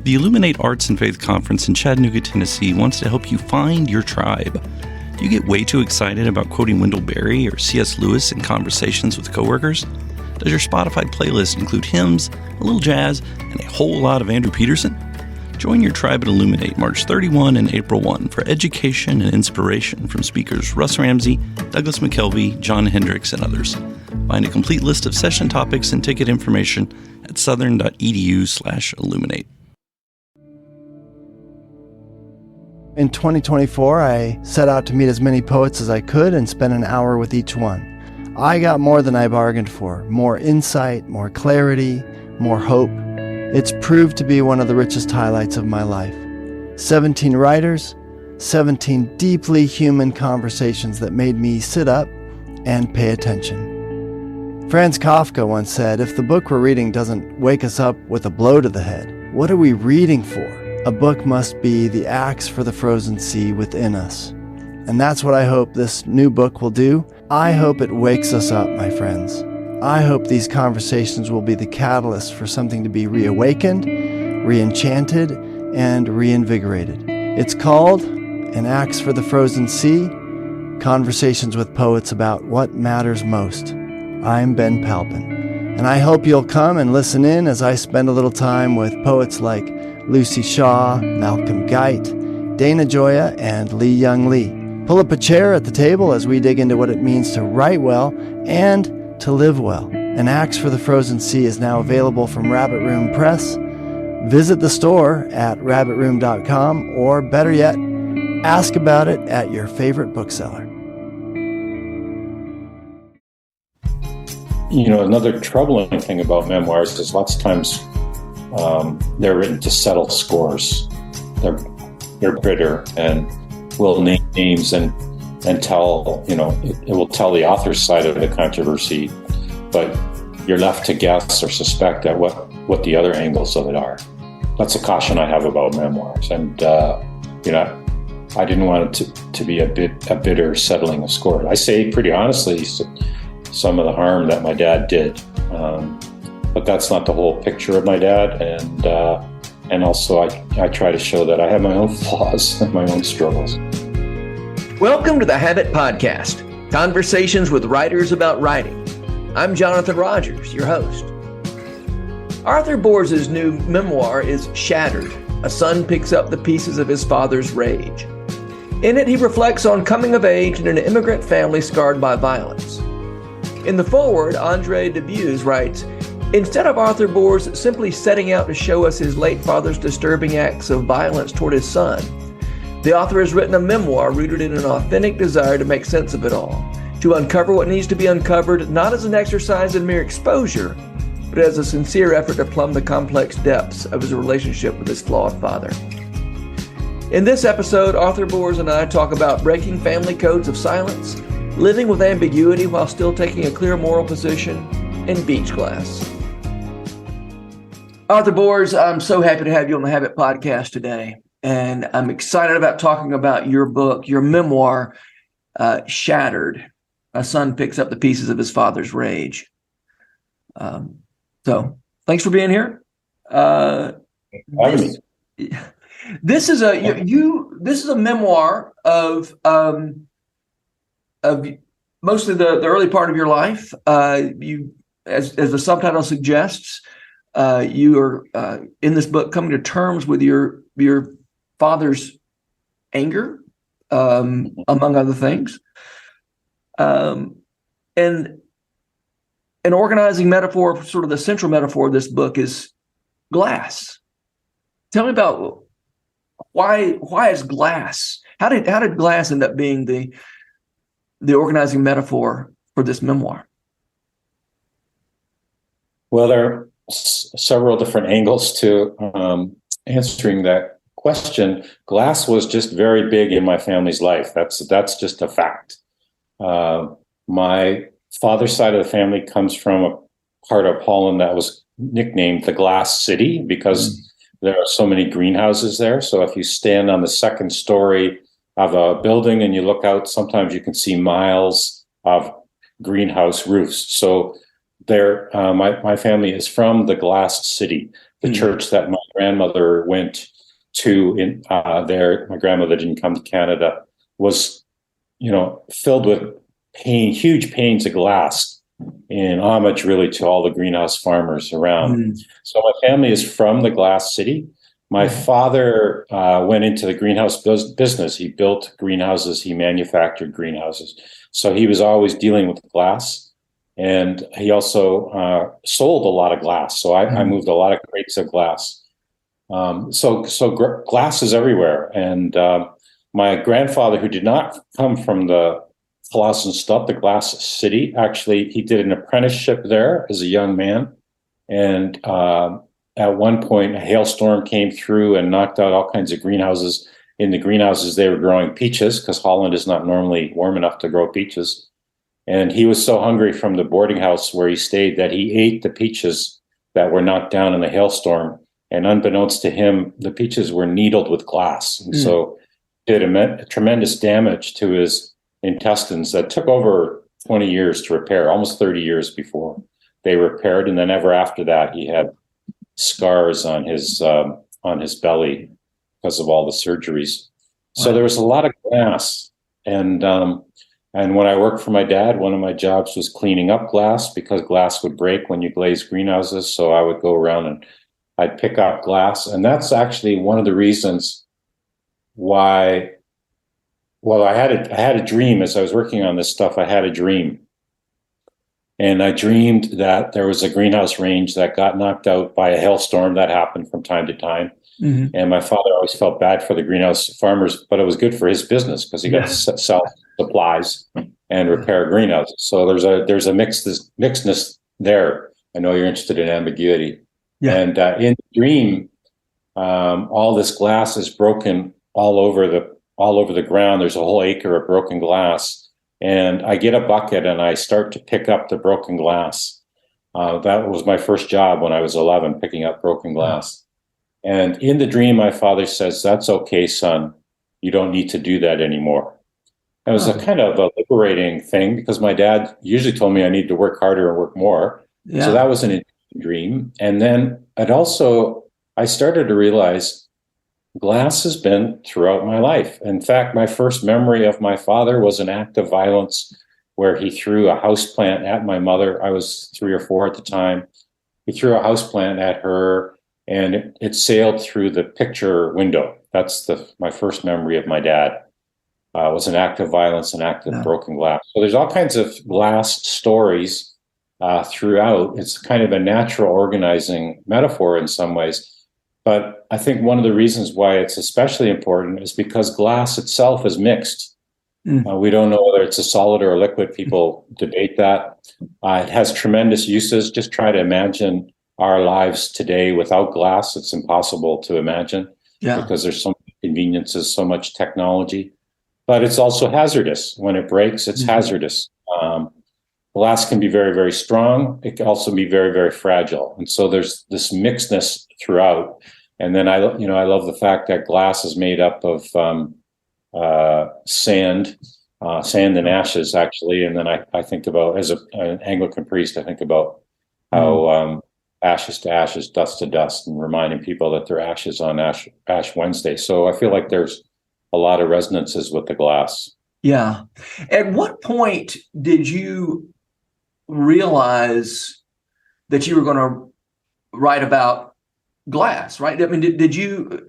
The Illuminate Arts and Faith Conference in Chattanooga, Tennessee wants to help you find your tribe. Do you get way too excited about quoting Wendell Berry or C.S. Lewis in conversations with coworkers? Does your Spotify playlist include hymns, a little jazz, and a whole lot of Andrew Peterson? Join your tribe at Illuminate March 31 and April 1 for education and inspiration from speakers Russ Ramsey, Douglas McKelvey, John Hendricks, and others. Find a complete list of session topics and ticket information at southern.edu/illuminate. In 2024, I set out to meet as many poets as I could and spend an hour with each one. I got more than I bargained for, more insight, more clarity, more hope. It's proved to be one of the richest highlights of my life. 17 writers, 17 deeply human conversations that made me sit up and pay attention. Franz Kafka once said, if the book we're reading doesn't wake us up with a blow to the head, what are we reading for? A book must be the axe for the frozen sea within us. And that's what I hope this new book will do. I hope it wakes us up, my friends. I hope these conversations will be the catalyst for something to be reawakened, re-enchanted, and reinvigorated. It's called An Axe for the Frozen Sea, Conversations with Poets About What Matters Most. I'm Ben Palpin, and I hope you'll come and listen in as I spend a little time with poets like Lucy Shaw, Malcolm Guite, Dana Gioia, and Lee Young Lee. Pull up a chair at the table as we dig into what it means to write well and to live well. An Axe for the Frozen Sea is now available from Rabbit Room Press. Visit the store at rabbitroom.com, or better yet, ask about it at your favorite bookseller. You know, another troubling thing about memoirs is lots of times they're written to settle scores. They're bitter and will name names and tell, you know, it will tell the author's side of the controversy, but you're left to guess or suspect at what the other angles of it are. That's a caution I have about memoirs. And, you know, I didn't want it to be a bitter settling of score. I say pretty honestly some of the harm that my dad did. But that's not the whole picture of my dad, and also I try to show that I have my own flaws and my own struggles. Welcome to the Habit Podcast, conversations with writers about writing. I'm Jonathan Rogers, your host. Arthur Boers' new memoir is Shattered. A son picks up the pieces of his father's rage. In it, he reflects on coming of age in an immigrant family scarred by violence. In the foreword, Andre Debus writes, instead of Arthur Boers simply setting out to show us his late father's disturbing acts of violence toward his son, the author has written a memoir rooted in an authentic desire to make sense of it all, to uncover what needs to be uncovered, not as an exercise in mere exposure, but as a sincere effort to plumb the complex depths of his relationship with his flawed father. In this episode, Arthur Boers and I talk about breaking family codes of silence, living with ambiguity while still taking a clear moral position, and beach glass. Arthur Boers, I'm so happy to have you on the Habit Podcast today. And I'm excited about talking about your book, your memoir, Shattered. A son picks up the pieces of his father's rage. So thanks for being here. This is a memoir of mostly the early part of your life. You, as the subtitle suggests, you are in this book coming to terms with your father's anger, among other things, and an organizing metaphor, sort of the central metaphor of this book, is glass. Tell me about why is glass? How did glass end up being the organizing metaphor for this memoir? Well, there are several different angles to answering that question. Glass was just very big in my family's life. That's just a fact. My father's side of the family comes from a part of Holland that was nicknamed the Glass City because there are so many greenhouses there. So if you stand on the second story of a building and you look out, sometimes you can see miles of greenhouse roofs. So there, my family is from the Glass City, the church that my grandmother went to in there, my grandmother didn't come to Canada, was, filled with huge panes of glass in homage really to all the greenhouse farmers around. Mm. So my family is from the glass city. My father went into the greenhouse business. He built greenhouses. He manufactured greenhouses. So he was always dealing with glass. And he also sold a lot of glass. So I moved a lot of crates of glass. So glass is everywhere. And my grandfather, who did not come from the Colossenstadt, the glass city, actually, he did an apprenticeship there as a young man. And at one point, a hailstorm came through and knocked out all kinds of greenhouses. In the greenhouses, they were growing peaches because Holland is not normally warm enough to grow peaches. And he was so hungry from the boarding house where he stayed that he ate the peaches that were knocked down in the hailstorm. And unbeknownst to him, the peaches were needled with glass. And so it did tremendous damage to his intestines that took over 20 years to repair, almost 30 years before they repaired. And then ever after that, he had scars on his belly because of all the surgeries. Wow. So there was a lot of glass. And when I worked for my dad, one of my jobs was cleaning up glass because glass would break when you glaze greenhouses. So I would go around and I'd pick up glass. And that's actually one of the reasons why, I had a dream as I was working on this stuff. I had a dream. And I dreamed that there was a greenhouse range that got knocked out by a hailstorm. That happened from time to time. Mm-hmm. And my father always felt bad for the greenhouse farmers, but it was good for his business because he got to sell supplies and repair greenhouses. So there's a mixedness there. I know you're interested in ambiguity. Yeah. And in the dream, all this glass is broken all over the ground. There's a whole acre of broken glass. And I get a bucket and I start to pick up the broken glass. That was my first job when I was 11, picking up broken glass. And in the dream, my father says, "That's okay, son. You don't need to do that anymore." It was a kind of a liberating thing because my dad usually told me I need to work harder and work more. Yeah. So that was an interesting dream. And then I started to realize glass has been throughout my life. In fact, my first memory of my father was an act of violence where he threw a houseplant at my mother. I was 3 or 4 at the time. He threw a houseplant at her and it sailed through the picture window. That's my first memory of my dad. Was an act of violence, an act of broken glass. So there's all kinds of glass stories throughout. It's kind of a natural organizing metaphor in some ways. But I think one of the reasons why it's especially important is because glass itself is mixed. We don't know whether it's a solid or a liquid. People debate that. It has tremendous uses. Just try to imagine our lives today without glass. It's impossible to imagine because there's so many conveniences, so much technology. But it's also hazardous. When it breaks, it's hazardous. Glass can be very, very strong. It can also be very, very fragile. And so there's this mixedness throughout. And then I love the fact that glass is made up of sand and ashes, actually. And then I think about, as an Anglican priest, I think about how ashes to ashes, dust to dust, and reminding people that they're ashes on Ash Wednesday. So I feel like there's a lot of resonances with the glass. Yeah. At what point did you realize that you were going to write about glass, right? I mean, did you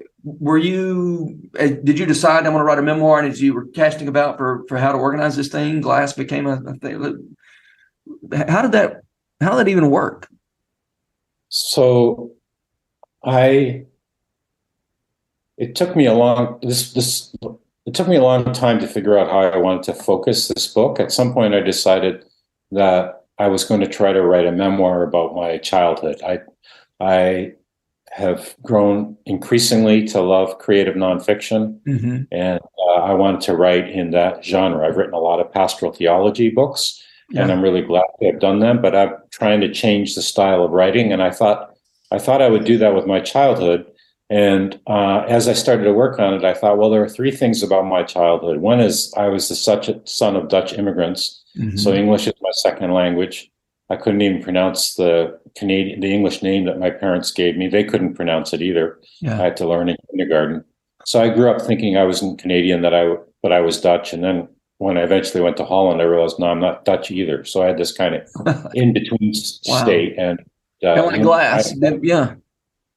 decide I'm going to write a memoir, and as you were casting about for how to organize this thing, glass became a thing? How did that even work? So it took me a long time to figure out how I wanted to focus this book. At some point, I decided that I was going to try to write a memoir about my childhood. I have grown increasingly to love creative nonfiction, and I wanted to write in that genre. I've written a lot of pastoral theology books, and I'm really glad to have done them, but I'm trying to change the style of writing, and I thought I would do that with my childhood. And as I started to work on it, I thought, well, there are 3 things about my childhood. One is I was the son of Dutch immigrants, so English is my second language. I couldn't even pronounce the English name that my parents gave me. They couldn't pronounce it either. Yeah. I had to learn in kindergarten. So I grew up thinking I wasn't Canadian, but I was Dutch. And then when I eventually went to Holland, I realized, no, I'm not Dutch either. So I had this kind of in-between state. And like glass. Yeah.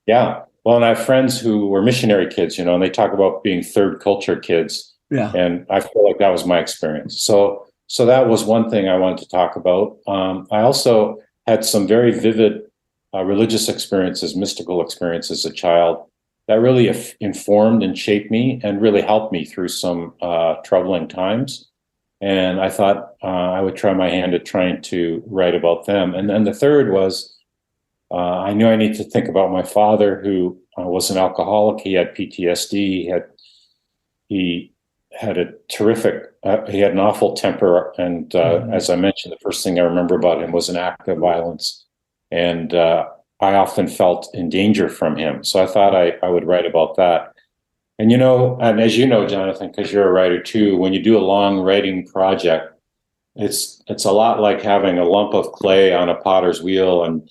Yeah. Well, and I have friends who were missionary kids, and they talk about being third culture kids. Yeah. And I feel like that was my experience. So that was one thing I wanted to talk about. I also had some very vivid religious experiences, mystical experiences as a child that really informed and shaped me and really helped me through some troubling times. And I thought I would try my hand at trying to write about them. And then the third was I knew I needed to think about my father, who was an alcoholic. He had PTSD. He had a terrific, he had an awful temper. And as I mentioned, the first thing I remember about him was an act of violence. And I often felt in danger from him. So I thought I would write about that. And, and as you know, Jonathan, because you're a writer too, when you do a long writing project, it's a lot like having a lump of clay on a potter's wheel, and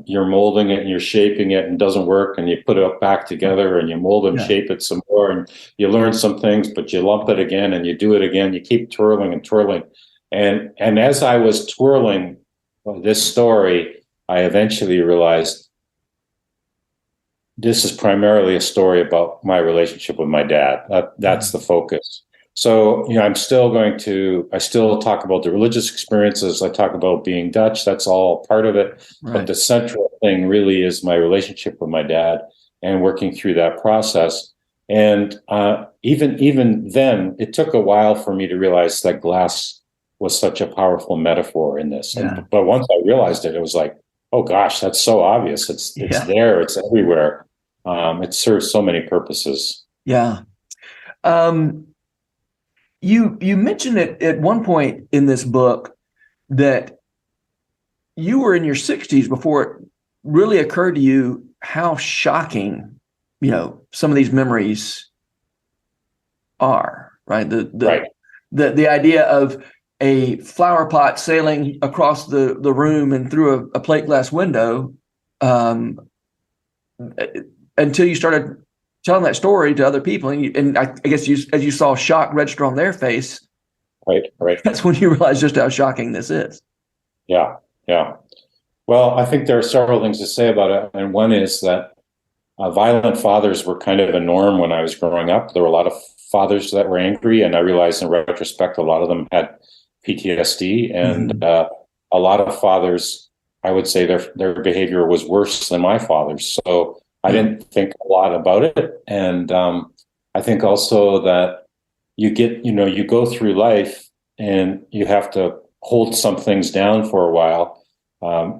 you're molding it and you're shaping it and it doesn't work, and you put it back together and you mold and shape it some more, and you learn some things, but you lump it again and you do it again. You keep twirling and twirling. And as I was twirling this story, I eventually realized this is primarily a story about my relationship with my dad. That's the focus. So, I still talk about the religious experiences. I talk about being Dutch. That's all part of it. Right. But the central thing really is my relationship with my dad and working through that process. And even then, it took a while for me to realize that glass was such a powerful metaphor in this. Yeah. But once I realized it, it was like, oh gosh, that's so obvious. It's there. It's everywhere. It serves so many purposes. Yeah. You mentioned it at one point in this book that you were in your 60s before it really occurred to you how shocking, some of these memories are, right? The idea of a flower pot sailing across the room and through a plate glass window, until you started telling that story to other people, and I guess as you saw shock register on their face, right. That's when you realize just how shocking this is. Yeah. Well, I think there are several things to say about it, and one is that violent fathers were kind of a norm when I was growing up. There were a lot of fathers that were angry, and I realized in retrospect a lot of them had PTSD, and a lot of fathers, I would say their behavior was worse than my father's. So I didn't think a lot about it. And I think also that you go through life and you have to hold some things down for a while.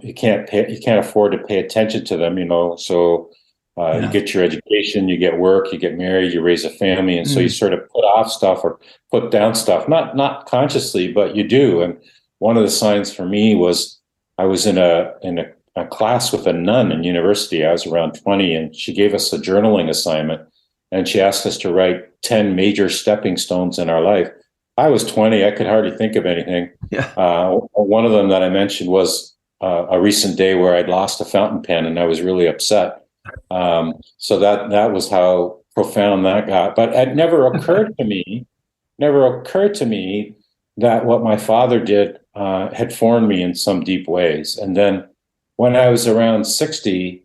You can't afford to pay attention to them, so you get your education, you get work, you get married, you raise a family. And so you sort of put off stuff or put down stuff, not consciously, but you do. And one of the signs for me was I was in a class with a nun in university. I was around 20, and she gave us a journaling assignment, and she asked us to write 10 major stepping stones in our life. I was 20. I could hardly think of anything. Yeah. One of them that I mentioned was a recent day where I'd lost a fountain pen, and I was really upset. So that was how profound that got. But it never occurred to me that what my father did had formed me in some deep ways. And then when I was around 60,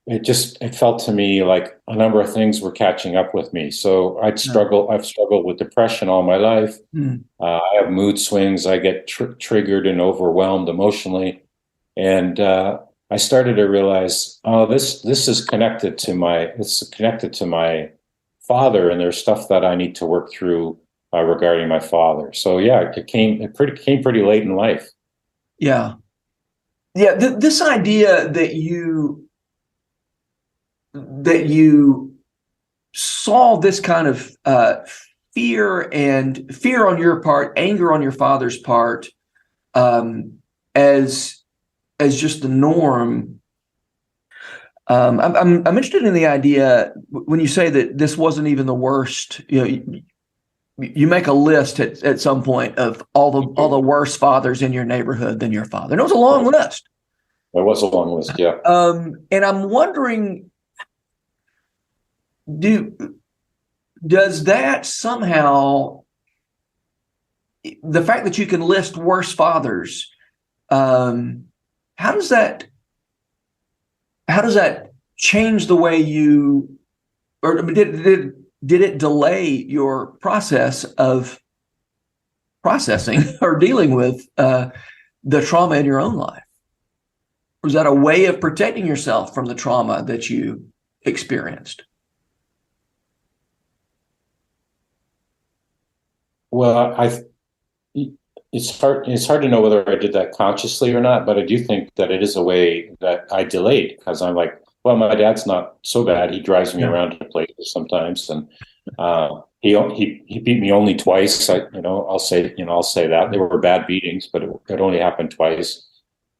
it felt to me like a number of things were catching up with me. So I've struggled with depression all my life. I have mood swings. I get triggered and overwhelmed emotionally. And I started to realize, this is connected to my father, and there's stuff that I need to work through regarding my father. So yeah, it came pretty late in life. Yeah. Yeah, this idea that you saw this kind of fear on your part, anger on your father's part, as just the norm. I'm interested in the idea when you say that this wasn't even the worst. you make a list at some point of all the worst fathers in your neighborhood than your father. And it was a long list. It was a long list, yeah. And I'm wondering, does that somehow, the fact that you can list worse fathers, how does that change the way you, or did it delay your process of processing or dealing with the trauma in your own life? Was that a way of protecting yourself from the trauma that you experienced? Well, it's hard to know whether I did that consciously or not, but I do think that it is a way that I delayed, because I'm like, well, my dad's not so bad. He drives me around to places sometimes, and he beat me only twice. I'll say that they were bad beatings, but it only happened twice.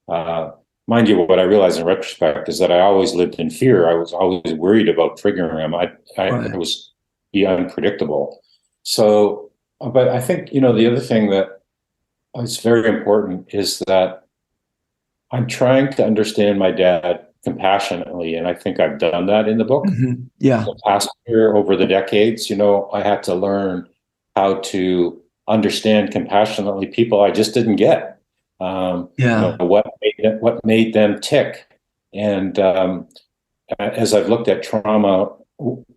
Mind you, what I realized in retrospect is that I always lived in fear. I was always worried about triggering him. It was unpredictable. So, but I think, the other thing that is very important is that I'm trying to understand my dad compassionately, and I think I've done that in the book. Mm-hmm. Yeah. The past year, over the decades, I had to learn how to understand compassionately people I just didn't get. What made them tick. And as I've looked at trauma,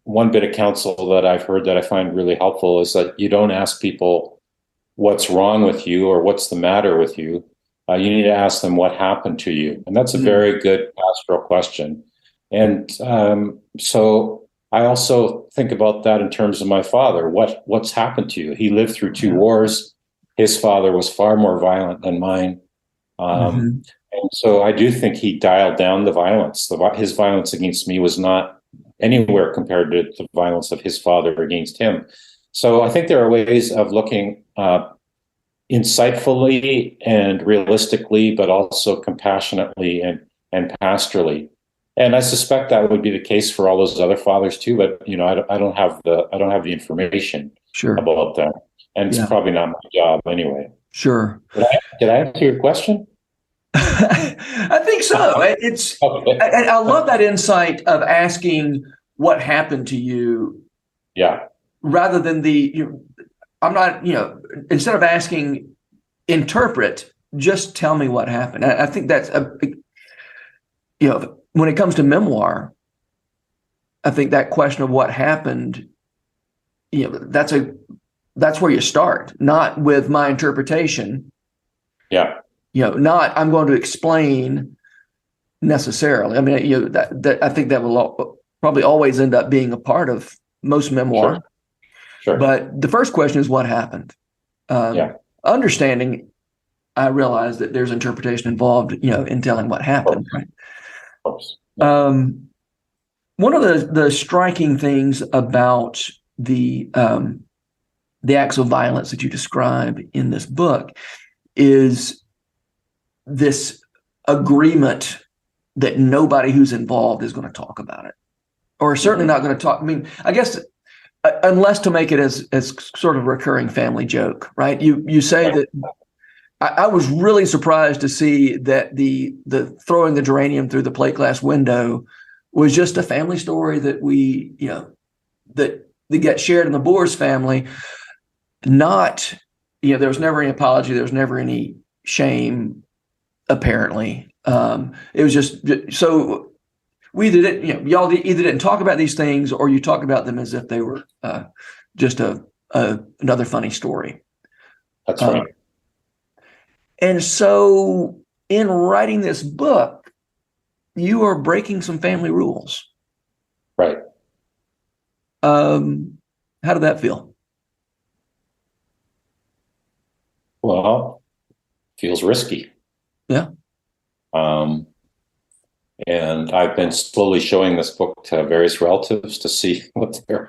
one bit of counsel that I've heard that I find really helpful is that you don't ask people what's wrong with you or what's the matter with you. You need to ask them what happened to you. And that's a very good pastoral question. And so I also think about that in terms of my father. What's happened to you? He lived through 2 wars. His father was far more violent than mine. And so I do think he dialed down the violence. His violence against me was not anywhere compared to the violence of his father against him. So I think there are ways of looking insightfully and realistically, but also compassionately and pastorally. And I suspect that would be the case for all those other fathers too. But I don't have the information about that. And it's probably not my job anyway. Sure. Did I answer your question? I think so. It's okay. I love that insight of asking what happened to you. Yeah. Rather than I'm not, instead of asking, interpret, just tell me what happened. I think that's when it comes to memoir, I think that question of what happened, that's where you start, not with my interpretation. Yeah. Not I'm going to explain necessarily. I mean, that I think that will probably always end up being a part of most memoir. Sure. But the first question is what happened. Understanding, I realize that there's interpretation involved, in telling what happened. Right. Of course. Yeah. One of the striking things about the acts of violence that you describe in this book is this agreement that nobody who's involved is going to talk about it, or certainly not going to talk. I mean, I guess unless to make it as sort of a recurring family joke, right? You say that. I was really surprised to see that the throwing the geranium through the plate glass window was just a family story that that gets shared in the Boers family. Not, there was never any apology. There was never any shame. Apparently, it was just so we either didn't, y'all either didn't talk about these things or you talk about them as if they were just another funny story. That's right. And so, in writing this book, you are breaking some family rules. Right. How did that feel? Well, feels risky. Yeah. And I've been slowly showing this book to various relatives to see what their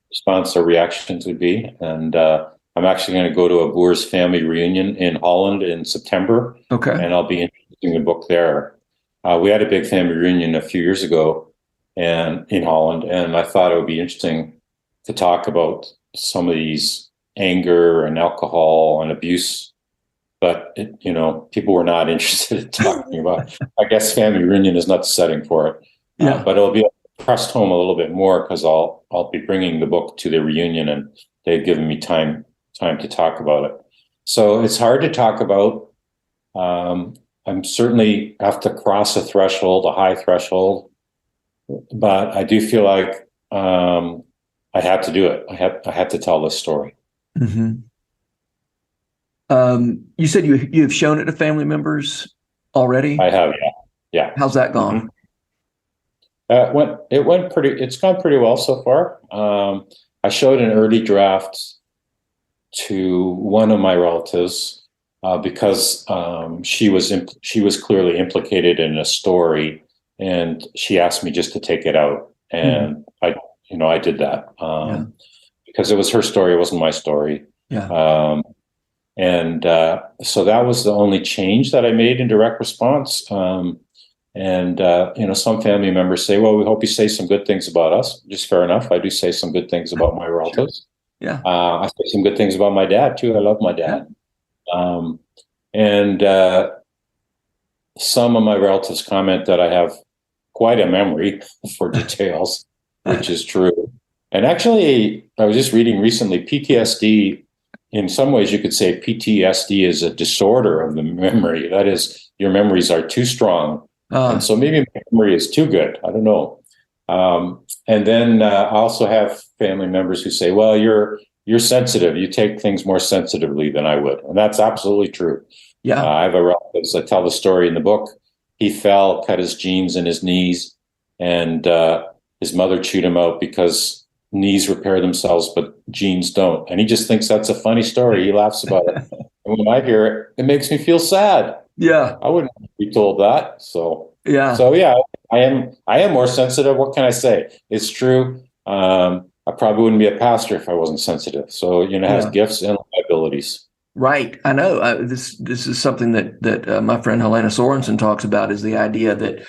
response or reactions would be. And I'm actually going to go to a Boers family reunion in Holland in September. Okay. And I'll be introducing the book there. We had a big family reunion a few years ago and in Holland, and I thought it would be interesting to talk about some of these anger and alcohol and abuse, but people were not interested in talking about. I guess family reunion is not the setting for it. Yeah. But it'll be pressed home a little bit more because I'll be bringing the book to the reunion, and they've given me time to talk about it. So it's hard to talk about. I'm certainly have to cross a threshold, a high threshold, but I do feel like I had to do it. I had to tell this story. Mm-hmm. You said you have shown it to family members already? I have, yeah. How's that gone? It's gone pretty well so far. I showed an early draft to one of my relatives because she was clearly implicated in a story, and she asked me just to take it out, and I did that because it was her story, it wasn't my story. Yeah. So that was the only change that I made in direct response. Some family members say, well, we hope you say some good things about us. Just fair enough. I do say some good things about my relatives. Sure. Yeah. I say some good things about my dad too. I love my dad. Some of my relatives comment that I have quite a memory for details, which is true. And actually, I was just reading recently, PTSD, in some ways you could say PTSD is a disorder of the memory. That is, your memories are too strong. And so maybe my memory is too good. I don't know. And then I also have family members who say, well, you're sensitive. You take things more sensitively than I would. And that's absolutely true. Yeah. I have a relative, I tell the story in the book. He fell, cut his jeans and his knees, and his mother chewed him out because knees repair themselves, but jeans don't. And he just thinks that's a funny story. He laughs about it. And when I hear it, it makes me feel sad. Yeah. I wouldn't be told that. So yeah, I am more sensitive. What can I say? It's true. I probably wouldn't be a pastor if I wasn't sensitive. So, it has gifts and liabilities. Right. I know. This is something that my friend Helena Sorensen talks about, is the idea that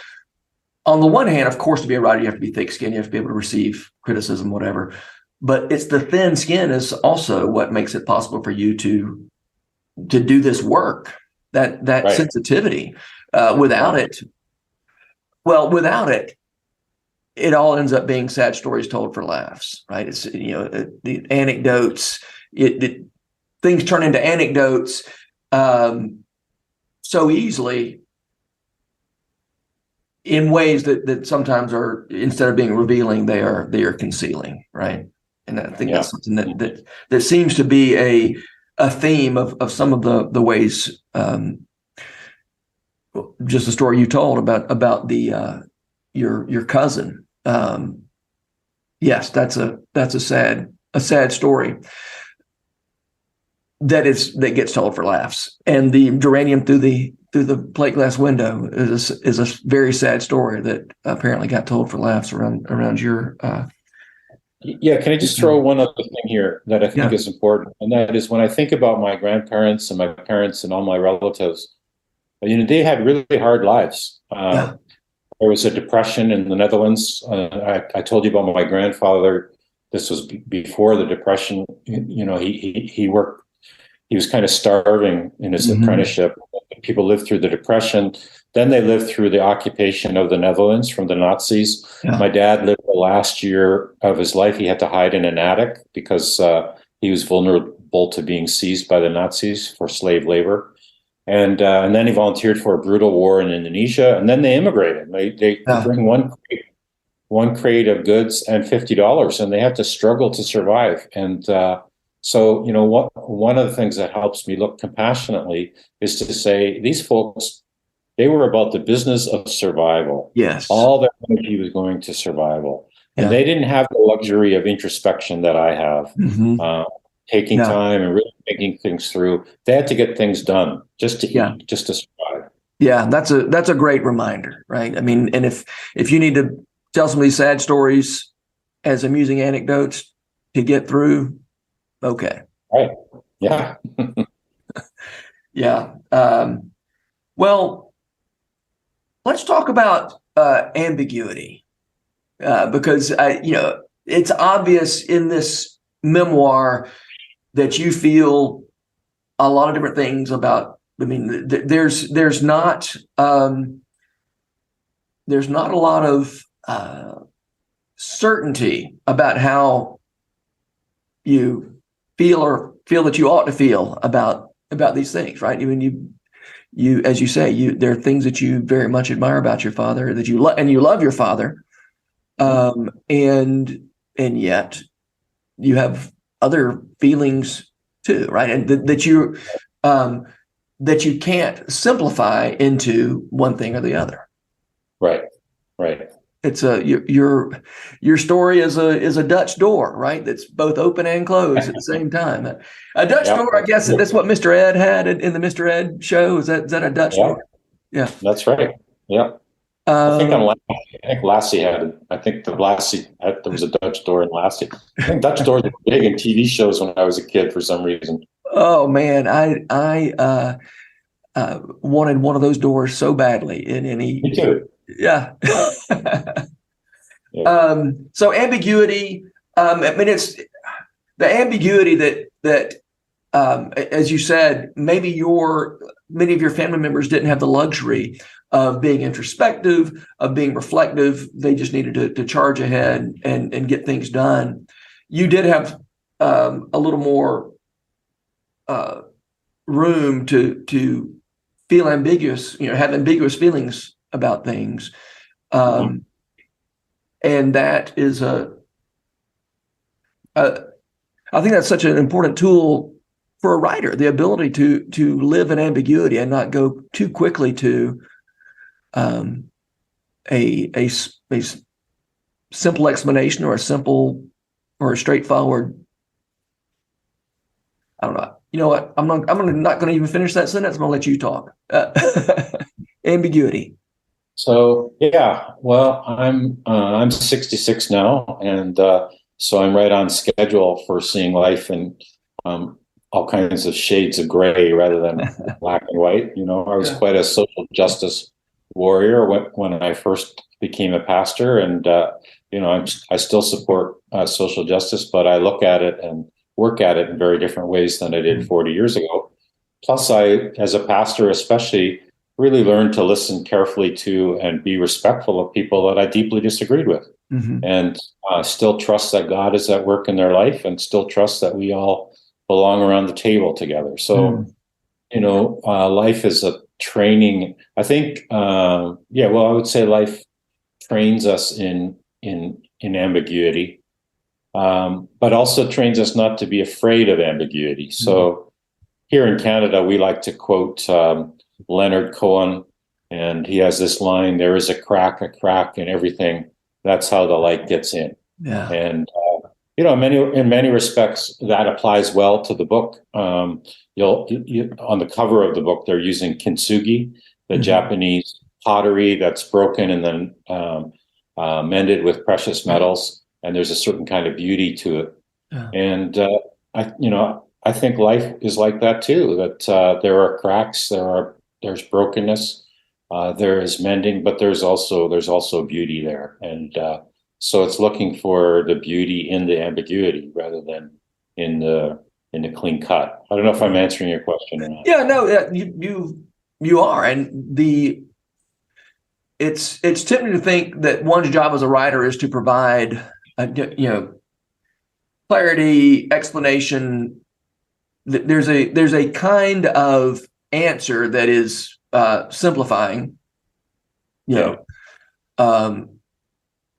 on the one hand, of course, to be a writer, you have to be thick-skinned. You have to be able to receive criticism, whatever. But it's the thin skin is also what makes it possible for you to do this work, that right. sensitivity. Without it, it all ends up being sad stories told for laughs, right? It's, the anecdotes, things turn into anecdotes so easily, in ways that sometimes are, instead of being revealing, they are concealing, right? And I think that's something that seems to be a theme of some of the ways. Just the story you told about the your cousin. Yes, that's a sad story that gets told for laughs. And the geranium through the plate glass window is a very sad story that apparently got told for laughs around your. Can I just throw one other thing here that I think is important, and that is when I think about my grandparents and my parents and all my relatives, they had really hard lives. There was a depression in the Netherlands. I told you about my grandfather. This was before the depression. He worked. He was kind of starving in his apprenticeship. People lived through the depression. Then they lived through the occupation of the Netherlands from the Nazis. Yeah. My dad lived the last year of his life. He had to hide in an attic because he was vulnerable to being seized by the Nazis for slave labor. And then he volunteered for a brutal war in Indonesia. And then they immigrated. They bring one crate of goods and $50, and they have to struggle to survive. And so, one of the things that helps me look compassionately is to say these folks, they were about the business of survival. Yes. All their energy was going to survival. And they didn't have the luxury of introspection that I have, taking time and really thinking things through. They had to get things done just to eat, just to survive. Yeah, that's a great reminder, right? I mean, and if you need to tell some of these sad stories as amusing anecdotes to get through, okay. Right. Yeah. Yeah. Well, let's talk about ambiguity, because it's obvious in this memoir that you feel a lot of different things about. I mean, there's not a lot of certainty about how you feel that you ought to feel about these things, right? I mean, you as you say, there are things that you very much admire about your father, that you and you love your father, and yet you have other feelings too, right? And that you can't simplify into one thing or the other. Right. It's your story is a Dutch door, right? That's both open and closed at the same time. A Dutch door, I guess that's what Mr. Ed had in the Mr. Ed show. Is that a Dutch door? Yeah, that's right. Yeah. I think Lassie had it. I think there was a Dutch door in Lassie. I think Dutch doors were big in TV shows when I was a kid for some reason. Oh man, I wanted one of those doors so badly in any. Me too. Yeah. So ambiguity. I mean, it's the ambiguity that as you said, maybe many of your family members didn't have the luxury of being introspective, of being reflective. They just needed to charge ahead and get things done. You did have a little more room to feel ambiguous, have ambiguous feelings about things. And that is I think that's such an important tool for a writer, the ability to live in ambiguity and not go too quickly to a simple explanation or a straightforward. I don't know. You know what? I'm not going to even finish that sentence. I'm going to let you talk. Ambiguity. So well, I'm 66 now, and so I'm right on schedule for seeing life in all kinds of shades of gray rather than black and white. I was quite a social justice warrior when I first became a pastor, and I still support social justice, but I look at it and work at it in very different ways than I did 40 years ago. Plus, I, as a pastor especially, really learned to listen carefully to and be respectful of people that I deeply disagreed with, and still trust that God is at work in their life, and still trust that we all belong around the table together. So, life is a training. I think, I would say life trains us in ambiguity, but also trains us not to be afraid of ambiguity. So here in Canada, we like to quote Leonard Cohen, and he has this line: "There is a crack in everything. That's how the light gets in." Yeah. And in many respects, that applies well to the book. On the cover of the book, they're using kintsugi, the Japanese pottery that's broken and then mended with precious metals, and there's a certain kind of beauty to it. Yeah. And I think life is like that too. That there are cracks, there's brokenness, there is mending, but there's also beauty there, and so it's looking for the beauty in the ambiguity rather than in the clean cut. I don't know if I'm answering your question or not. Yeah, no, you are, and it's tempting to think that one's job as a writer is to provide clarity, explanation. There's a kind of answer that is simplifying,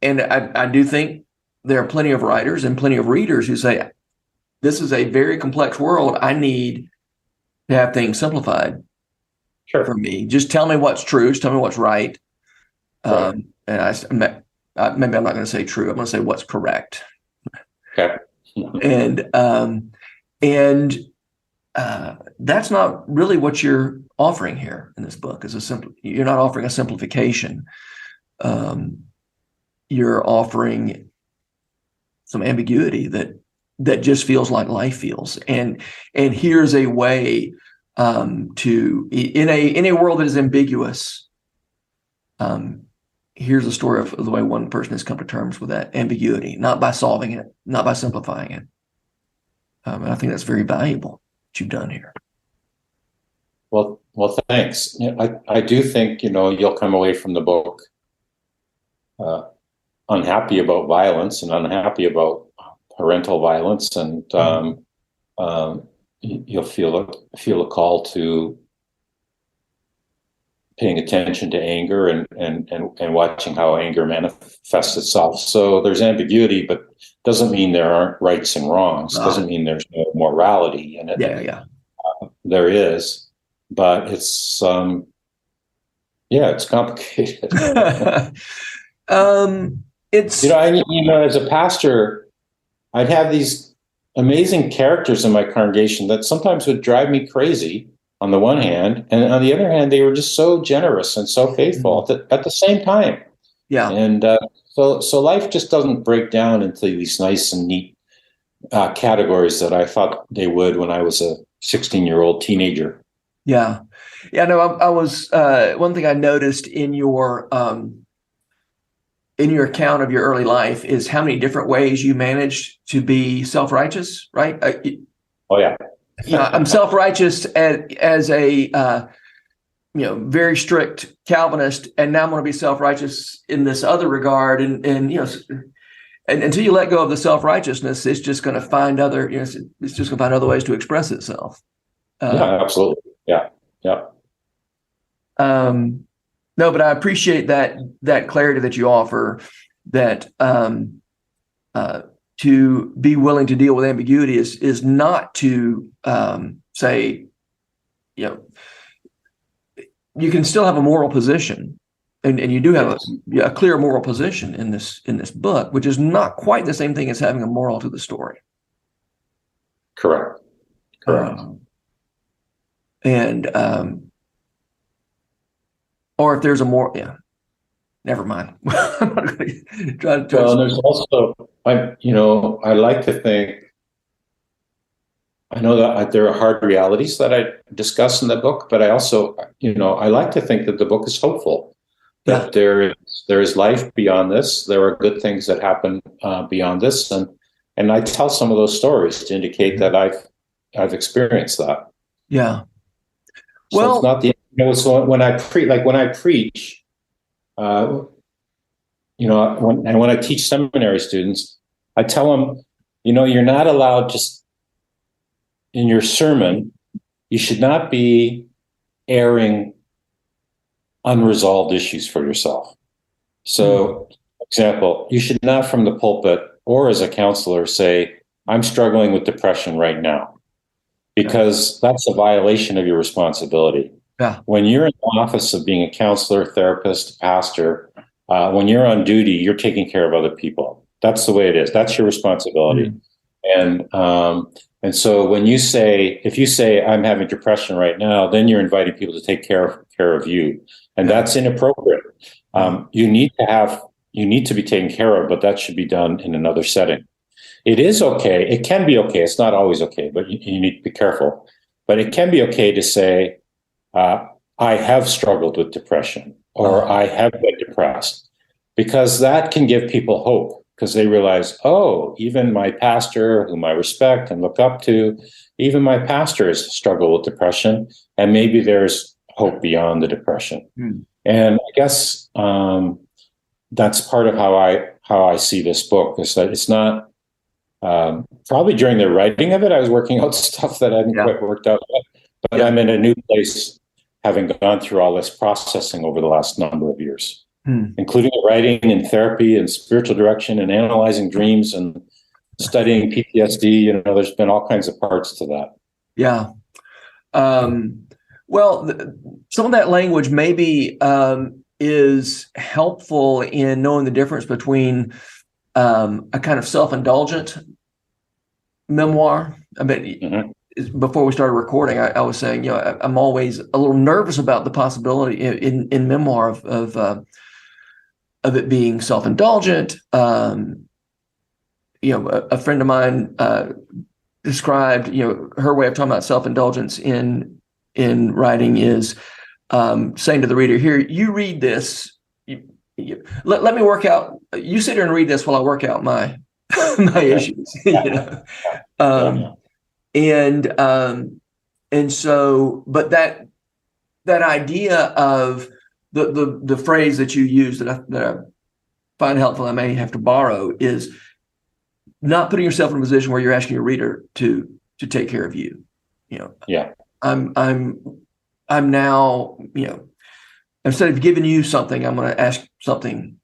and I do think there are plenty of writers and plenty of readers who say, this is a very complex world. I need to have things simplified for me. Just tell me what's true. Just tell me what's right. And maybe I'm not going to say true. I'm going to say what's correct. Okay. And that's not really what you're offering here in this book. You're not offering a simplification. You're offering some ambiguity that just feels like life feels. And here's a way to, in a world that is ambiguous, here's a story of the way one person has come to terms with that ambiguity, not by solving it, not by simplifying it. And I think that's very valuable what you've done here. Well, thanks. I do think, you'll come away from the book unhappy about violence and unhappy about parental violence, and you'll feel a call to paying attention to anger and watching how anger manifests itself. So there's ambiguity, but doesn't mean there aren't rights and wrongs. Doesn't mean there's no morality in it. Yeah. There is, but it's it's complicated. It's as a pastor, I'd have these amazing characters in my congregation that sometimes would drive me crazy on the one hand, and on the other hand, they were just so generous and so faithful at the same time. Yeah. And so life just doesn't break down into these nice and neat categories that I thought they would when I was a 16-year-old teenager. Yeah. No, I was one thing I noticed in your account of your early life is how many different ways you managed to be self-righteous, right? Oh yeah. I'm self-righteous as a very strict Calvinist, and now I'm going to be self-righteous in this other regard, and until you let go of the self-righteousness, it's just going to find other ways to express itself. Yeah, absolutely. Yeah. No, but I appreciate that clarity that you offer, that to be willing to deal with ambiguity is not to say, you can still have a moral position, and you do have a clear moral position in this book, which is not quite the same thing as having a moral to the story. Correct. Or if there's a more, never mind. And there's also, I like to think, I know that there are hard realities that I discuss in the book, but I also, I like to think that the book is hopeful, that there is life beyond this. There are good things that happen beyond this, and I tell some of those stories to indicate that I've experienced that. Yeah. So it's not the so when I preach, when I teach seminary students, I tell them, you're not allowed just in your sermon, you should not be airing unresolved issues for yourself. So, for example, you should not from the pulpit or as a counselor say, I'm struggling with depression right now, because that's a violation of your responsibility. Yeah. When you're in the office of being a counselor, therapist, pastor, when you're on duty, you're taking care of other people. That's the way it is. That's your responsibility. And so when if you say I'm having depression right now, then you're inviting people to take care of you, and that's inappropriate. You need to be taken care of, but that should be done in another setting. It is okay. It can be okay. It's not always okay, but you need to be careful. But it can be okay to say, I have struggled with depression, or I have been depressed, because that can give people hope, because they realize, even my pastor, whom I respect and look up to, even my pastor has struggled with depression, and maybe there's hope beyond the depression. And I guess that's part of how I see this book, is that it's not probably during the writing of it, I was working out stuff that I hadn't quite worked out yet, but I'm in a new place, having gone through all this processing over the last number of years, including writing and therapy and spiritual direction and analyzing dreams and studying PTSD. There's been all kinds of parts to that. Yeah. Well, some of that language maybe is helpful in knowing the difference between a kind of self-indulgent memoir. I mean, before we started recording, I was saying, I'm always a little nervous about the possibility in memoir of it being self-indulgent. A friend of mine described, her way of talking about self-indulgence in writing is saying to the reader, here, you read this. Let me work out. You sit here and read this while I work out my issues. And so, but that idea of the phrase that you use that I find helpful, I may have to borrow, is not putting yourself in a position where you're asking your reader to take care of you. Yeah. I'm now, instead of giving you something, I'm going to ask something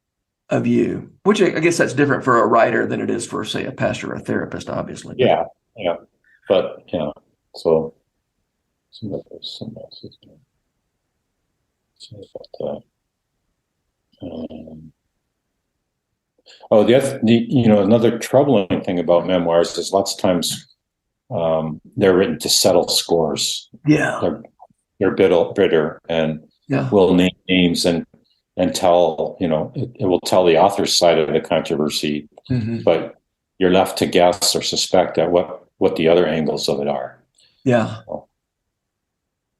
of you, which I guess that's different for a writer than it is for, say, a pastor or a therapist, obviously. Yeah. But so somebody else is going to say about that. Another troubling thing about memoirs is lots of times they're written to settle scores. Yeah. They're bitter and will name names and tell, it will tell the author's side of the controversy, but you're left to guess or suspect at what the other angles of it are. Yeah. So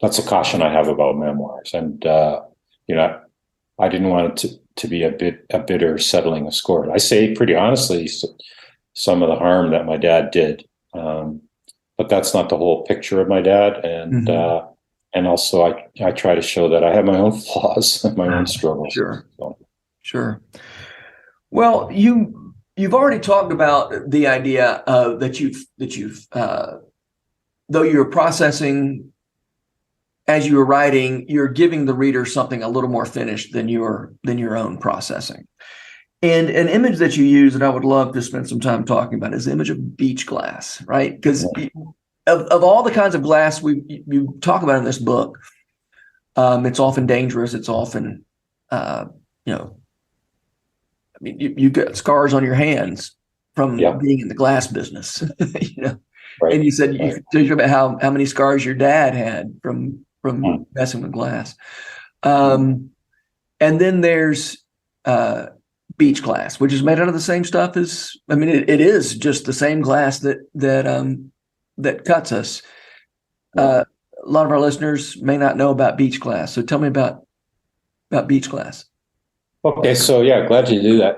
that's a caution I have about memoirs. And, I didn't want it to be a bitter settling of scores. I say pretty honestly some of the harm that my dad did, but that's not the whole picture of my dad. And also I try to show that I have my own flaws and my own struggles. Sure. Well, you've already talked about the idea of that you've though you're processing as you were writing, you're giving the reader something a little more finished than your own processing. And an image that you use that I would love to spend some time talking about is the image of beach glass, right? Because of all the kinds of glass you talk about in this book, it's often dangerous. It's often, you get scars on your hands from being in the glass business, Right. And you said you talked about how many scars your dad had from messing with glass. And then there's beach glass, which is made out of the same stuff as, it is just the same glass that cuts us. A lot of our listeners may not know about beach glass. So tell me about beach glass. Okay, so glad you do that.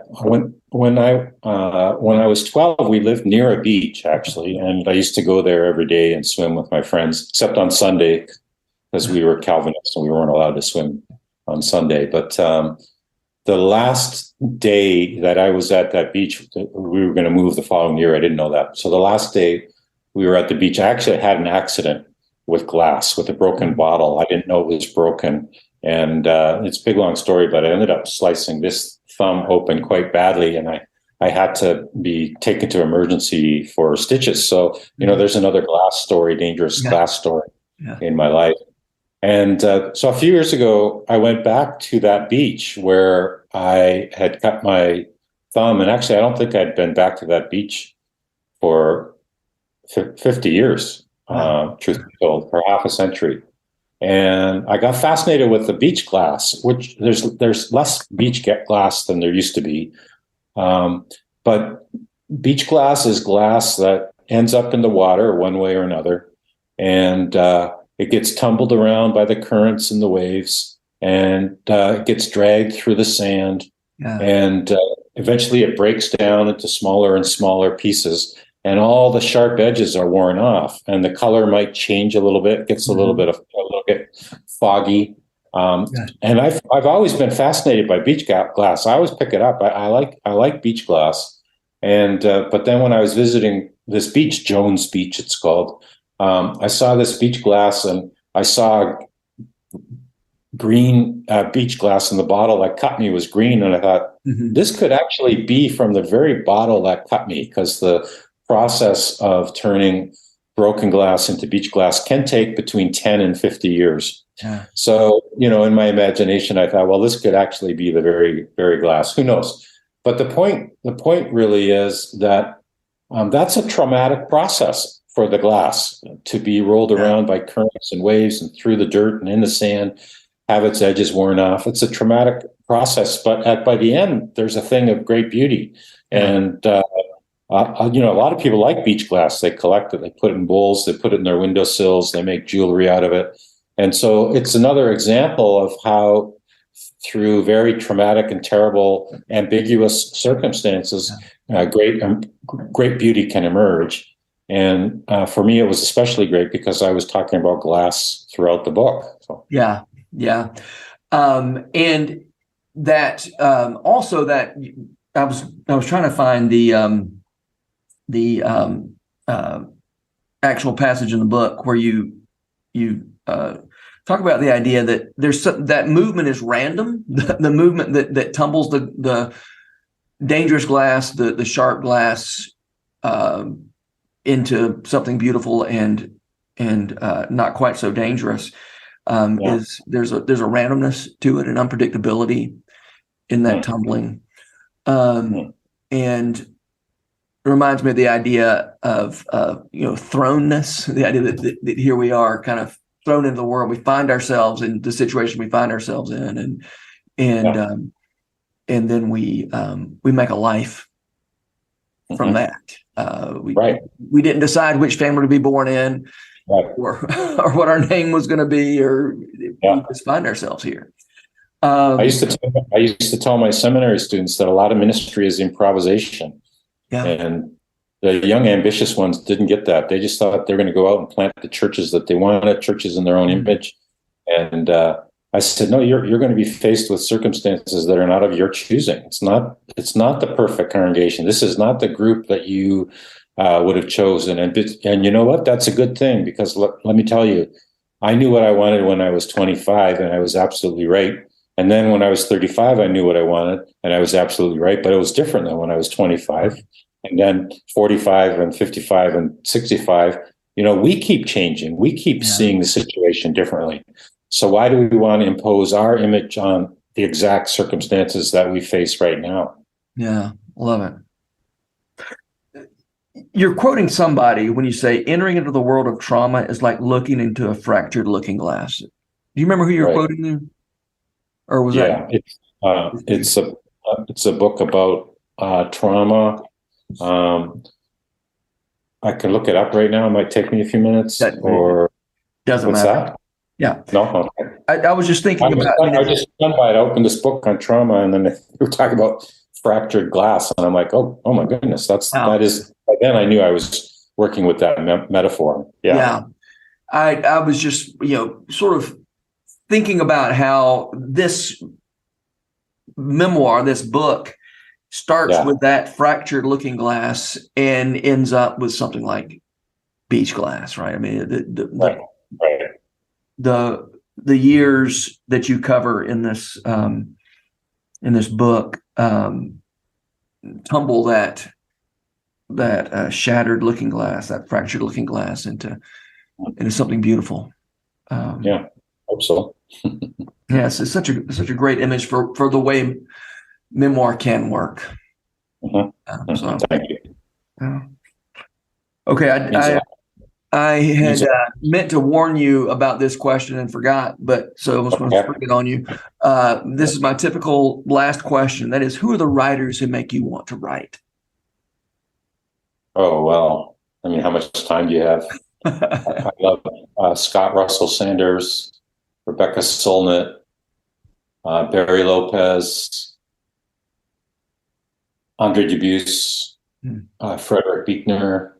When I was 12, we lived near a beach actually, and I used to go there every day and swim with my friends, except on Sunday because we were Calvinists and we weren't allowed to swim on Sunday. But the last day that I was at that beach, we were going to move the following year. I didn't know that. So the last day we were at the beach, I actually had an accident with glass, with a broken bottle. I didn't know it was broken. And it's a big, long story, but I ended up slicing this thumb open quite badly. And I had to be taken to emergency for stitches. So, there's another dangerous glass story in my life. And so a few years ago, I went back to that beach where I had cut my thumb. And actually, I don't think I'd been back to that beach for 50 years, truth be told, for half a century. And I got fascinated with the beach glass, which there's less beach glass than there used to be. But beach glass is glass that ends up in the water one way or another. And it gets tumbled around by the currents and the waves, and it gets dragged through the sand. And eventually it breaks down into smaller and smaller pieces. And all the sharp edges are worn off, and the color might change a little bit, gets a little bit foggy. And I've always been fascinated by beach glass. I always pick it up. I like beach glass. And but then when I was visiting this beach, Jones Beach, it's called, I saw this beach glass, and I saw green beach glass in the bottle that cut me was green, and I thought this could actually be from the very bottle that cut me, because the process of turning broken glass into beach glass can take between 10 and 50 years. So, in my imagination, I thought, well, this could actually be the very, very glass. Who knows? But the point really is that that's a traumatic process for the glass to be rolled around by currents and waves and through the dirt and in the sand, have its edges worn off. It's a traumatic process, but by the end, there's a thing of great beauty. And a lot of people like beach glass. They collect it. They put it in bowls. They put it in their windowsills. They make jewelry out of it. And so it's another example of how, through very traumatic and terrible, ambiguous circumstances, great beauty can emerge. And for me, it was especially great because I was talking about glass throughout the book. So. Yeah. And that also that I was trying to find the actual passage in the book where you talk about the idea that that movement is random, the movement that tumbles the dangerous glass, the sharp glass into something beautiful and not quite so dangerous. Is there's a randomness to it, an unpredictability in that tumbling, and it reminds me of the idea of thrownness, the idea that here we are, kind of thrown into the world. We find ourselves in the situation we find ourselves in, and then we make a life from that. We didn't decide which family to be born in. Right. Or what our name was going to be, or we just find ourselves here. I used to tell my seminary students that a lot of ministry is improvisation, and the young ambitious ones didn't get that. They just thought they were going to go out and plant the churches that they wanted, churches in their own image. And I said, no, you're going to be faced with circumstances that are not of your choosing. It's not the perfect congregation. This is not the group that you would have chosen. And you know what? That's a good thing, because let me tell you, I knew what I wanted when I was 25, and I was absolutely right. And then when I was 35, I knew what I wanted, and I was absolutely right. But it was different than when I was 25. And then 45 and 55 and 65, we keep changing. We keep seeing the situation differently. So why do we want to impose our image on the exact circumstances that we face right now? Yeah, love it. You're quoting somebody when you say entering into the world of trauma is like looking into a fractured looking glass. Do you remember who you're quoting there? Or was that? It's a book about trauma. I can look it up right now. It might take me a few minutes. Doesn't what's matter. That? Yeah. No. Okay. I was just thinking about. I was just stunned by it. I opened this book on trauma, and then we were talking about fractured glass, and I'm like, oh my goodness, that is. By then, I knew I was working with that metaphor. Yeah. I was just sort of thinking about how this memoir, this book, starts with that fractured looking glass and ends up with something like beach glass, right? I mean, the years that you cover in this book tumble that shattered looking glass, that fractured looking glass into something beautiful. Hope so. Yes, it's such a great image for the way memoir can work. So thank you. Okay, I had meant to warn you about this question and forgot, but so I was going to spring it on you. This is my typical last question. That is, who are the writers who make you want to write? Oh, well, I mean, how much time do you have? I love Scott Russell Sanders, Rebecca Solnit, Barry Lopez, Andre Dubus, Frederick Buechner.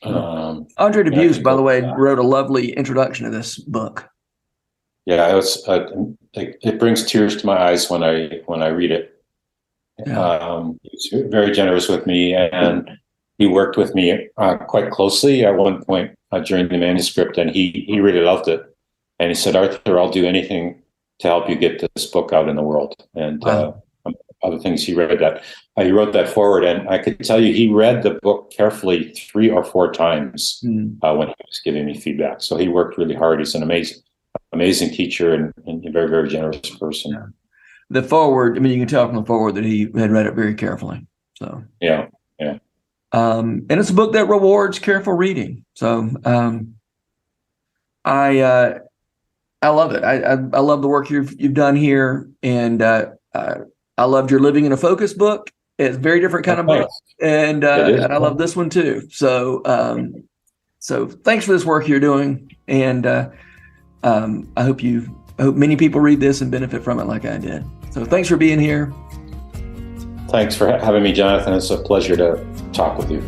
Andre Dubus, by the way, wrote a lovely introduction to this book. Yeah, it brings tears to my eyes when I read it. He's very generous with me, and he worked with me quite closely at one point during the manuscript, and he really loved it. And he said, Arthur, I'll do anything to help you get this book out in the world. And other things, he wrote that forward, and I could tell you he read the book carefully 3 or 4 times when he was giving me feedback. So he worked really hard. He's an amazing teacher and a very, very generous person. Yeah. The forward, I mean, you can tell from the forward that he had read it very carefully. So yeah. And it's a book that rewards careful reading. So I love it. I love the work you've done here, and I loved your Living in a Focus book. It's a very different kind of book, and I love this one too. So thanks for this work you're doing, and I hope many people read this and benefit from it like I did. So thanks for being here. Thanks for having me, Jonathan. It's a pleasure to talk with you.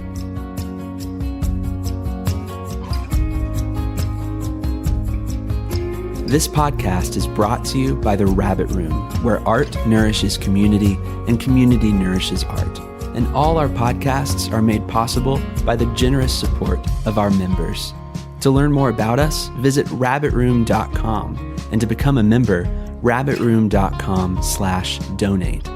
This podcast is brought to you by The Rabbit Room, where art nourishes community and community nourishes art. And all our podcasts are made possible by the generous support of our members. To learn more about us, visit rabbitroom.com, and to become a member, rabbitroom.com/donate.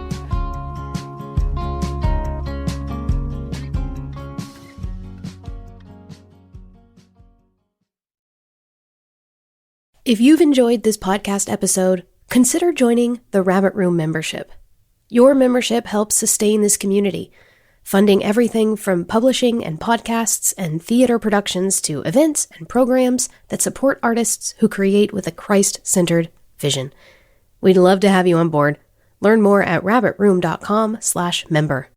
If you've enjoyed this podcast episode, consider joining the Rabbit Room membership. Your membership helps sustain this community, funding everything from publishing and podcasts and theater productions to events and programs that support artists who create with a Christ-centered vision. We'd love to have you on board. Learn more at rabbitroom.com/member.